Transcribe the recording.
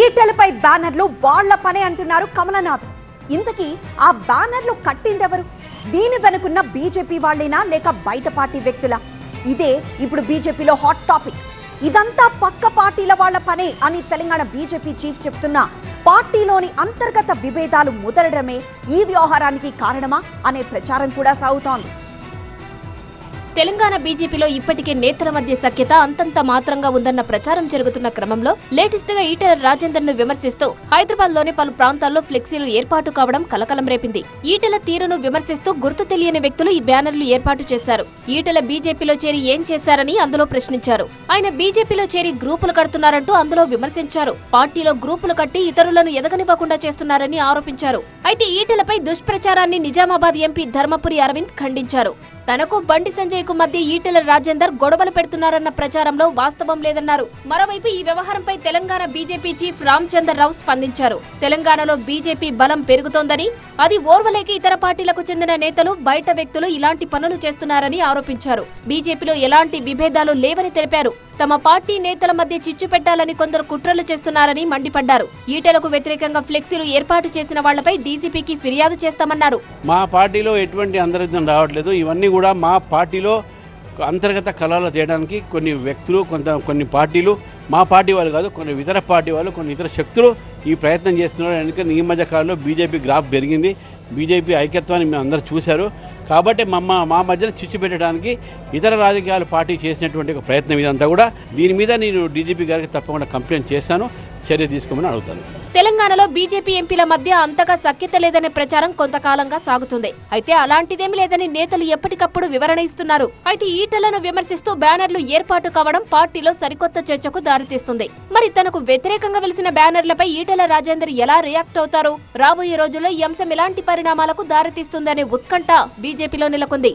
ఈటెలపై బ్యానర్లు వాళ్ల పనే అంటున్నారు కమలనాథ్. ఇంతకీ ఆ బ్యానర్లు కట్టిందెవరు? దీని వెనుకున్న బీజేపీ వాళ్ళేనా లేక బయట పార్టీ వ్యక్తులా? ఇదే ఇప్పుడు బీజేపీలో హాట్ టాపిక్. ఇదంతా పక్క పార్టీల వాళ్ల పనే అని తెలంగాణ బీజేపీ చీఫ్ చెప్తున్నా పార్టీలోని అంతర్గత విభేదాలు ముదరడమే ఈ వ్యవహారానికి కారణమా అనే ప్రచారం కూడా సాగుతోంది. తెలంగాణ బీజేపీలో ఇప్పటికే నేతల మధ్య సఖ్యత అంతంత మాత్రంగా ఉందన్న ప్రచారం జరుగుతున్న క్రమంలో లేటెస్ట్ గా ఈటెల రాజేందర్ ను విమర్శిస్తూ హైదరాబాద్ లోని పలు ప్రాంతాల్లో ఫ్లెక్సీలు ఏర్పాటు కావడం కలకలం రేపింది. ఈటెల తీరును విమర్శిస్తూ గుర్తు తెలియని వ్యక్తులు ఈ బ్యానర్లు ఏర్పాటు చేశారు. ఈటెల బీజేపీలో చేరి ఏం చేశారని అందులో ప్రశ్నించారు. ఆయన బీజేపీలో చేరి గ్రూపులు కడుతున్నారంటూ అందులో విమర్శించారు. పార్టీలో గ్రూపులు కట్టి ఇతరులను ఎదగనివ్వకుండా చేస్తున్నారని ఆరోపించారు. అయితే ఈటెలపై దుష్ప్రచారాన్ని నిజామాబాద్ ఎంపీ ధర్మపురి అరవింద్ ఖండించారు. తనకు బండి సంజయ్ కు మధ్య ఈటెల రాజేందర్ గొడవలు పెడుతున్నారన్న ప్రచారంలో వాస్తవం లేదన్నారు. మరోవైపు ఈ వ్యవహారంపై తెలంగాణ బీజేపీ చీఫ్ రామచందర్ రావు స్పందించారు. తెలంగాణలో బీజేపీ బలం పెరుగుతోందని, అది ఓర్వలేక ఇతర పార్టీలకు చెందిన నేతలు బయట వ్యక్తులు ఇలాంటి పనులు చేస్తున్నారని ఆరోపించారు. బీజేపీలో ఎలాంటి విభేదాలు లేవని తెలిపారు. తమ పార్టీ నేతల మధ్య చిచ్చు పెట్టాలని కొందరు కుట్రలు చేస్తున్నారని మండిపడ్డారు. ఈటెలకు వ్యతిరేకంగా ఫ్లెక్సీలు ఏర్పాటు చేసిన వాళ్లపై డీజీపీకి ఫిర్యాదు చేస్తామన్నారు. మా పార్టీలో ఎటువంటి అంతర్గతం రావట్లేదు. ఇవన్నీ కూడా మా పార్టీలో అంతర్గత కలహాలు చేయడానికి కొన్ని వ్యక్తులు, కొన్ని పార్టీలు, మా పార్టీ వాళ్ళు కాదు, కొన్ని ఇతర పార్టీ వాళ్ళు, కొన్ని ఇతర శక్తులు ఈ ప్రయత్నం చేస్తున్నారు. ఎందుకంటే ఈ మధ్య కాలంలో బీజేపీ గ్రాఫ్ పెరిగింది. బీజేపీ ఐక్యత్వాన్ని మేము అందరూ చూశారు. కాబట్టి మా మధ్యన చిచ్చు పెట్టడానికి ఇతర రాజకీయాల పార్టీ చేసినటువంటి ఒక ప్రయత్నం ఇదంతా కూడా. దీని మీద నేను డీజీపీ గారికి తప్పకుండా కంప్లైంట్ చేశాను, చర్య తీసుకోమని అడుగుతాను. తెలంగాణలో బీజేపీ ఎంపీల మధ్య అంతగా సఖ్యత లేదనే ప్రచారం కొంతకాలంగా సాగుతుంది. అయితే అలాంటిదేమీ లేదని నేతలు ఎప్పటికప్పుడు వివరణ ఇస్తున్నారు. అయితే ఈటెలను విమర్శిస్తూ బ్యానర్లు ఏర్పాటు కావడం పార్టీలో సరికొత్త చర్చకు దారితీస్తుంది. మరి తనకు వ్యతిరేకంగా వెలిసిన బ్యానర్లపై ఈటెల రాజేందర్ ఎలా రియాక్ట్ అవుతారు? రాబోయే రోజుల్లో ఈ అంశం ఎలాంటి పరిణామాలకు దారితీస్తుందనే ఉత్కంఠ బీజేపీలో నెలకొంది.